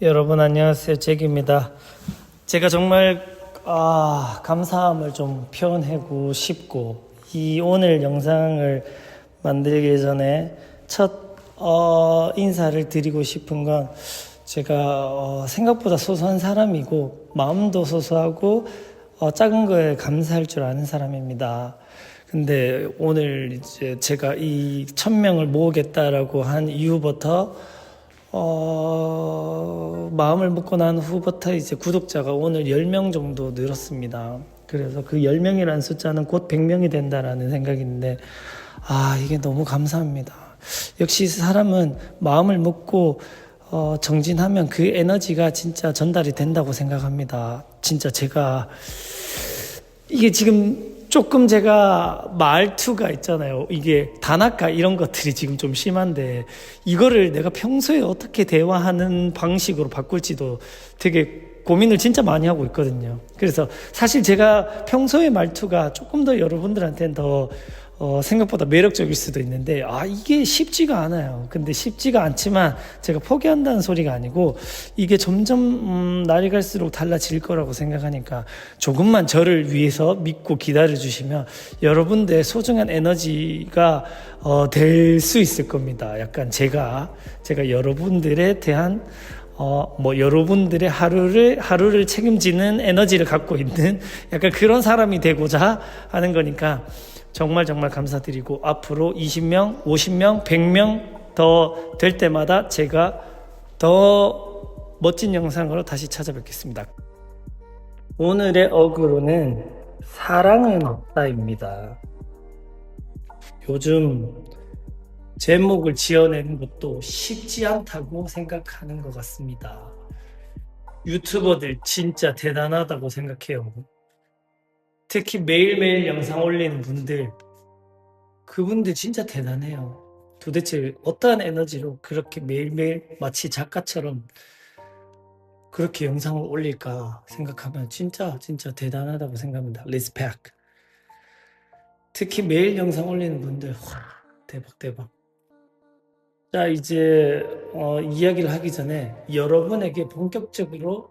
여러분 안녕하세요. 잭입니다. 제가 정말 감사함을 좀 표현하고 싶고 이 오늘 영상을 만들기 전에 첫 인사를 드리고 싶은 건 제가 생각보다 소소한 사람이고 마음도 소소하고 작은 거에 감사할 줄 아는 사람입니다. 근데 오늘 이제 제가 이 1000명을 모으겠다라고 한 이후부터 마음을 먹고 난 후부터 이제 구독자가 오늘 10명 정도 늘었습니다. 그래서 그 10명이라는 숫자는 곧 100명이 된다라는 생각인데, 이게 너무 감사합니다. 역시 사람은 마음을 먹고, 정진하면 그 에너지가 진짜 전달이 된다고 생각합니다. 진짜 제가, 이게 지금 조금 제가 말투가 있잖아요. 이게 단아까 이런 것들이 지금 좀 심한데 이거를 내가 평소에 어떻게 대화하는 방식으로 바꿀지도 되게 고민을 진짜 많이 하고 있거든요. 그래서 사실 제가 평소의 말투가 조금 더 여러분들한테는 더 생각보다 매력적일 수도 있는데 이게 쉽지가 않아요. 근데 쉽지가 않지만 제가 포기한다는 소리가 아니고 이게 점점 날이 갈수록 달라질 거라고 생각하니까 조금만 저를 위해서 믿고 기다려 주시면 여러분들의 소중한 에너지가 될 수 있을 겁니다. 약간 제가 여러분들에 대한 여러분들의 하루를 책임지는 에너지를 갖고 있는 약간 그런 사람이 되고자 하는 거니까 정말 감사드리고 앞으로 20명, 50명, 100명 더 될 때마다 제가 더 멋진 영상으로 다시 찾아뵙겠습니다. 오늘의 어그로는 사랑은 없다입니다. 요즘 제목을 지어내는 것도 쉽지 않다고 생각하는 것 같습니다. 유튜버들 진짜 대단하다고 생각해요. 특히 매일매일 영상 올리는 분들, 그분들 진짜 대단해요. 도대체 어떠한 에너지로 그렇게 매일매일 마치 작가처럼 그렇게 영상을 올릴까 생각하면 진짜 대단하다고 생각합니다. 리스펙. 특히 매일 영상 올리는 분들, 대박. 자, 이제 이야기를 하기 전에 여러분에게 본격적으로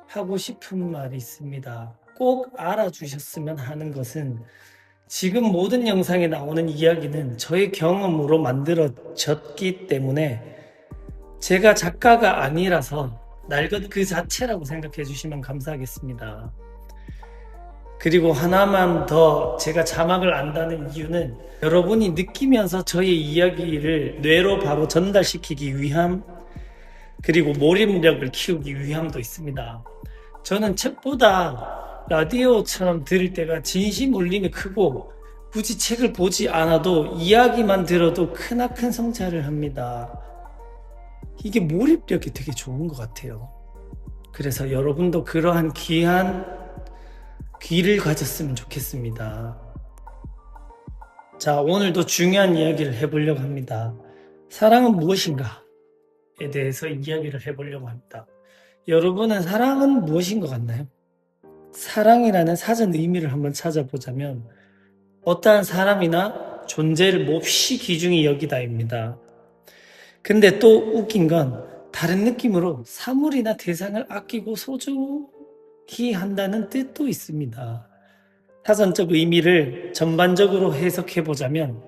하고 싶은 말이 있습니다. 꼭 알아주셨으면 하는 것은 지금 모든 영상에 나오는 이야기는 저의 경험으로 만들어졌기 때문에 제가 작가가 아니라서 낡은 그 자체라고 생각해 주시면 감사하겠습니다. 그리고 하나만 더 제가 자막을 안다는 이유는 여러분이 느끼면서 저의 이야기를 뇌로 바로 전달시키기 위함, 그리고 몰입력을 키우기 위함도 있습니다. 저는 책보다 라디오처럼 들을 때가 진심 울림이 크고 굳이 책을 보지 않아도 이야기만 들어도 크나큰 성찰을 합니다. 이게 몰입력이 되게 좋은 것 같아요. 그래서 여러분도 그러한 귀한 귀를 가졌으면 좋겠습니다. 자, 오늘도 중요한 이야기를 해보려고 합니다. 사랑은 무엇인가에 대해서 이야기를 해보려고 합니다. 여러분은 사랑은 무엇인 것 같나요? 사랑이라는 사전 의미를 한번 찾아보자면 어떠한 사람이나 존재를 몹시 귀중히 여기다입니다. 근데 또 웃긴 건 다른 느낌으로 사물이나 대상을 아끼고 소중히 한다는 뜻도 있습니다. 사전적 의미를 전반적으로 해석해보자면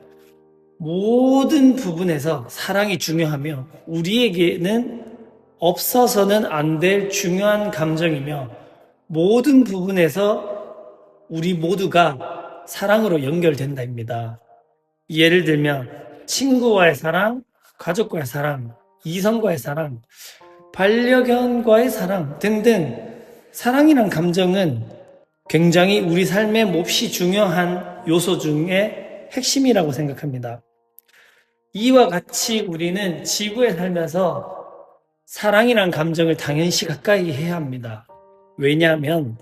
모든 부분에서 사랑이 중요하며 우리에게는 없어서는 안 될 중요한 감정이며 모든 부분에서 우리 모두가 사랑으로 연결된다입니다. 예를 들면 친구와의 사랑, 가족과의 사랑, 이성과의 사랑, 반려견과의 사랑 등등 사랑이란 감정은 굉장히 우리 삶에 몹시 중요한 요소 중에 핵심이라고 생각합니다. 이와 같이 우리는 지구에 살면서 사랑이란 감정을 당연시 가까이 해야 합니다. 왜냐하면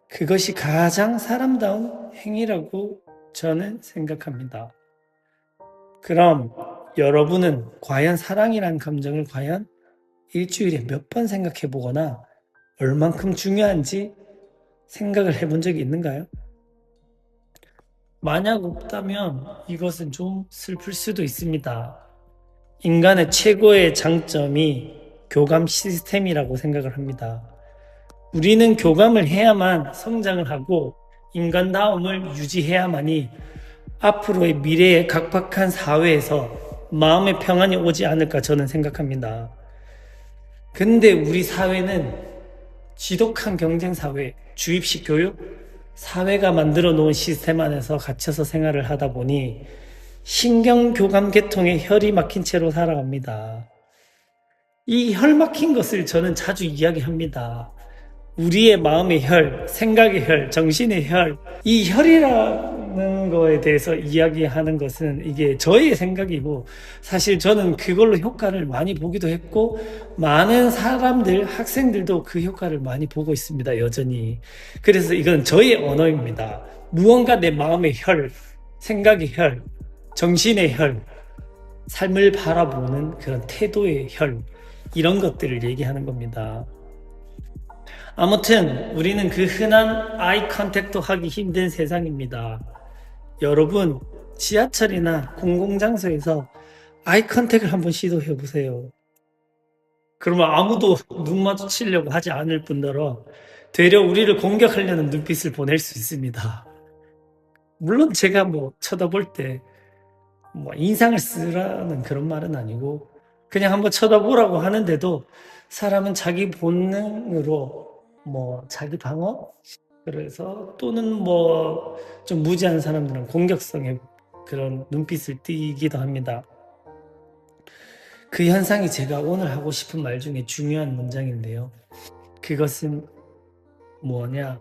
그것이 가장 사람다운 행위라고 저는 생각합니다. 그럼 여러분은 과연 사랑이란 감정을 과연 일주일에 몇 번 생각해 보거나 얼만큼 중요한지 생각을 해본 적이 있는가요? 만약 없다면 이것은 좀 슬플 수도 있습니다. 인간의 최고의 장점이 교감 시스템이라고 생각을 합니다. 우리는 교감을 해야만 성장을 하고 인간다움을 유지해야만이 앞으로의 미래의 각박한 사회에서 마음의 평안이 오지 않을까 저는 생각합니다. 근데 우리 사회는 지독한 경쟁사회, 주입식 교육, 사회가 만들어 놓은 시스템 안에서 갇혀서 생활을 하다 보니 신경교감 계통에 혈이 막힌 채로 살아갑니다. 이 혈 막힌 것을 저는 자주 이야기합니다. 우리의 마음의 혈, 생각의 혈, 정신의 혈, 이 혈이라는 거에 대해서 이야기하는 것은 이게 저의 생각이고 사실 저는 그걸로 효과를 많이 보기도 했고 많은 사람들, 학생들도 그 효과를 많이 보고 있습니다. 여전히. 그래서 이건 저의 언어입니다. 무언가 내 마음의 혈, 생각의 혈, 정신의 혈, 삶을 바라보는 그런 태도의 혈, 이런 것들을 얘기하는 겁니다. 아무튼 우리는 그 흔한 아이 컨택도 하기 힘든 세상입니다. 여러분, 지하철이나 공공장소에서 아이 컨택을 한번 시도해 보세요. 그러면 아무도 눈 마주치려고 하지 않을 뿐더러 되려 우리를 공격하려는 눈빛을 보낼 수 있습니다. 물론 제가 쳐다볼 때 인상을 쓰라는 그런 말은 아니고 그냥 한번 쳐다보라고 하는데도 사람은 자기 본능으로 자기 방어? 그래서 또는 좀 무지한 사람들은 공격성의 그런 눈빛을 띠기도 합니다. 그 현상이 제가 오늘 하고 싶은 말 중에 중요한 문장인데요. 그것은 뭐냐?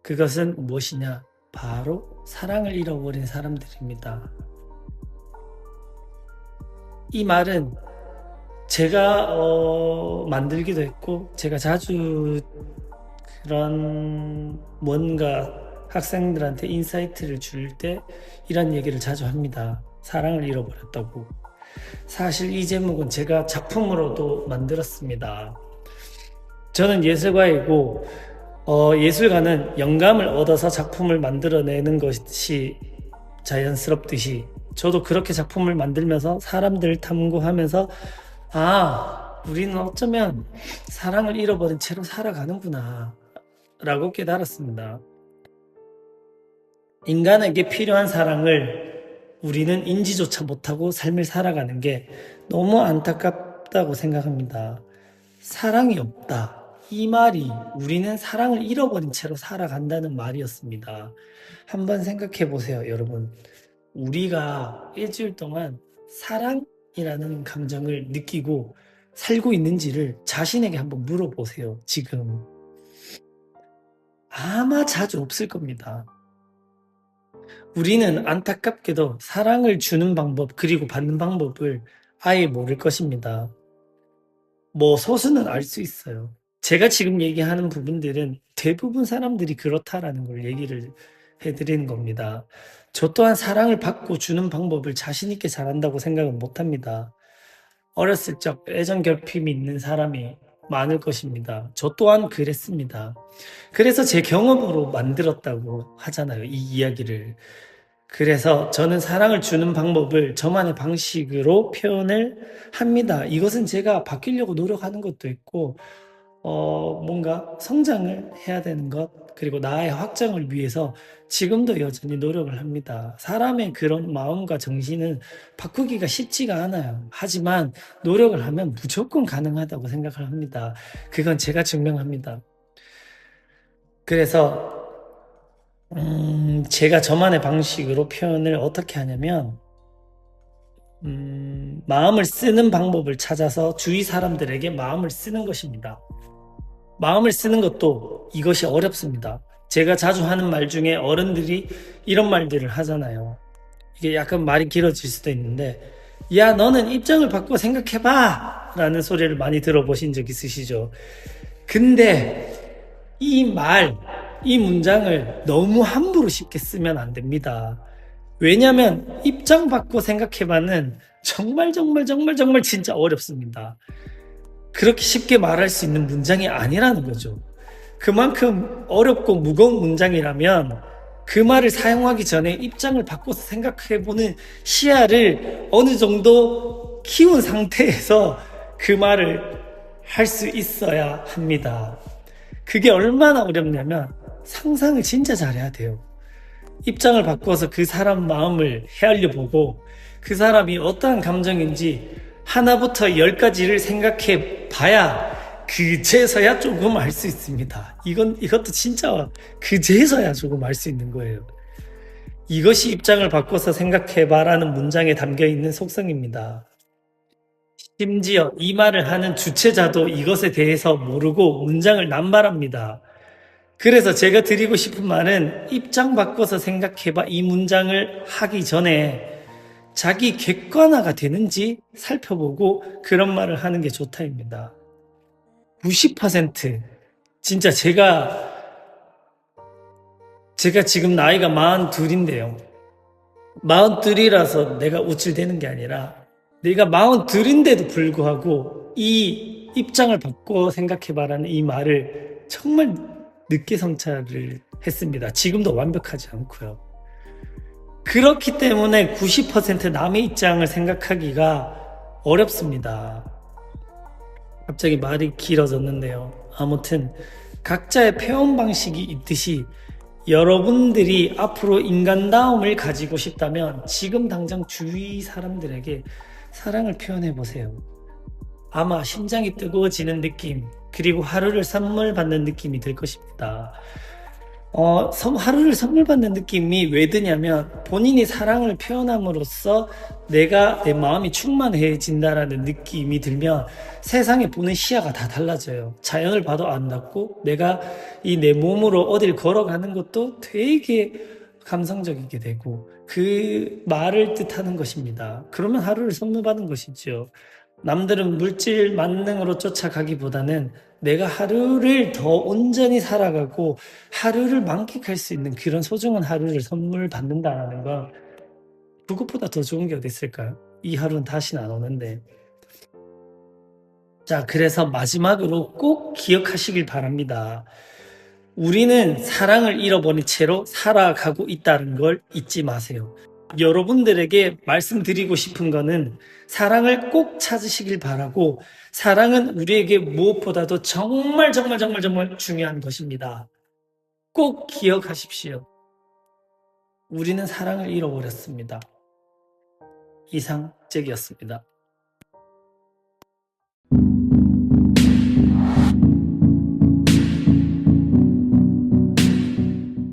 그것은 무엇이냐? 바로 사랑을 잃어버린 사람들입니다. 이 말은 제가 만들기도 했고 제가 자주 그런 뭔가 학생들한테 인사이트를 줄 때 이런 얘기를 자주 합니다. 사랑을 잃어버렸다고. 사실 이 제목은 제가 작품으로도 만들었습니다. 저는 예술가이고 예술가는 영감을 얻어서 작품을 만들어내는 것이 자연스럽듯이 저도 그렇게 작품을 만들면서 사람들을 탐구하면서 우리는 어쩌면 사랑을 잃어버린 채로 살아가는구나 라고 깨달았습니다. 인간에게 필요한 사랑을 우리는 인지조차 못하고 삶을 살아가는 게 너무 안타깝다고 생각합니다. 사랑이 없다. 이 말이 우리는 사랑을 잃어버린 채로 살아간다는 말이었습니다. 한번 생각해 보세요, 여러분. 우리가 일주일 동안 사랑이라는 감정을 느끼고 살고 있는지를 자신에게 한번 물어보세요. 지금 아마 자주 없을 겁니다. 우리는 안타깝게도 사랑을 주는 방법 그리고 받는 방법을 아예 모를 것입니다. 소수는 알 수 있어요. 제가 지금 얘기하는 부분들은 대부분 사람들이 그렇다라는 걸 얘기를 해드리는 겁니다. 저 또한 사랑을 받고 주는 방법을 자신 있게 잘한다고 생각은 못합니다. 어렸을 적 애정 결핍이 있는 사람이 많을 것입니다. 저 또한 그랬습니다. 그래서 제 경험으로 만들었다고 하잖아요, 이 이야기를. 그래서 저는 사랑을 주는 방법을 저만의 방식으로 표현을 합니다. 이것은 제가 바뀌려고 노력하는 것도 있고 뭔가 성장을 해야 되는 것, 그리고 나의 확장을 위해서 지금도 여전히 노력을 합니다. 사람의 그런 마음과 정신은 바꾸기가 쉽지가 않아요. 하지만 노력을 하면 무조건 가능하다고 생각을 합니다. 그건 제가 증명합니다. 그래서 제가 저만의 방식으로 표현을 어떻게 하냐면 마음을 쓰는 방법을 찾아서 주위 사람들에게 마음을 쓰는 것입니다. 마음을 쓰는 것도 이것이 어렵습니다. 제가 자주 하는 말 중에 어른들이 이런 말들을 하잖아요. 이게 약간 말이 길어질 수도 있는데, 야, 너는 입장을 바꿔 생각해봐! 라는 소리를 많이 들어보신 적 있으시죠? 근데 이 문장을 너무 함부로 쉽게 쓰면 안 됩니다. 왜냐면 입장 바꿔 생각해봐는 정말 진짜 어렵습니다. 그렇게 쉽게 말할 수 있는 문장이 아니라는 거죠. 그만큼 어렵고 무거운 문장이라면 그 말을 사용하기 전에 입장을 바꿔서 생각해보는 시야를 어느 정도 키운 상태에서 그 말을 할 수 있어야 합니다. 그게 얼마나 어렵냐면 상상을 진짜 잘해야 돼요. 입장을 바꿔서 그 사람 마음을 헤아려 보고 그 사람이 어떠한 감정인지 하나부터 열까지를 생각해 봐야 그제서야 조금 알 수 있습니다. 이것도 진짜 그제서야 조금 알 수 있는 거예요. 이것이 입장을 바꿔서 생각해 봐라는 문장에 담겨 있는 속성입니다. 심지어 이 말을 하는 주체자도 이것에 대해서 모르고 문장을 남발합니다. 그래서 제가 드리고 싶은 말은 입장 바꿔서 생각해봐 이 문장을 하기 전에 자기 객관화가 되는지 살펴보고 그런 말을 하는 게 좋다입니다. 90% 진짜 제가 지금 나이가 42인데요. 42이라서 내가 우쭐대는 게 아니라 내가 42인데도 불구하고 이 입장을 바꿔 생각해봐라는 이 말을 정말 늦게 성찰을 했습니다. 지금도 완벽하지 않고요. 그렇기 때문에 90% 남의 입장을 생각하기가 어렵습니다. 갑자기 말이 길어졌는데요. 아무튼 각자의 표현 방식이 있듯이 여러분들이 앞으로 인간다움을 가지고 싶다면 지금 당장 주위 사람들에게 사랑을 표현해 보세요. 아마 심장이 뜨거워지는 느낌, 그리고 하루를 선물 받는 느낌이 들 것입니다. 하루를 선물 받는 느낌이 왜 드냐면 본인이 사랑을 표현함으로써 내 마음이 충만해진다라는 느낌이 들면 세상에 보는 시야가 다 달라져요. 자연을 봐도 아름답고 내가 내 몸으로 어딜 걸어가는 것도 되게 감성적이게 되고 그 말을 뜻하는 것입니다. 그러면 하루를 선물 받은 것이죠. 남들은 물질 만능으로 쫓아가기보다는 내가 하루를 더 온전히 살아가고 하루를 만끽할 수 있는 그런 소중한 하루를 선물 받는다는 건 그것보다 더 좋은 게 어디 있을까요? 이 하루는 다시는 안 오는데. 자, 그래서 마지막으로 꼭 기억하시길 바랍니다. 우리는 사랑을 잃어버린 채로 살아가고 있다는 걸 잊지 마세요. 여러분들에게 말씀드리고 싶은 거는 사랑을 꼭 찾으시길 바라고 사랑은 우리에게 무엇보다도 정말 중요한 것입니다. 꼭 기억하십시오. 우리는 사랑을 잃어버렸습니다. 이상 잭이었습니다.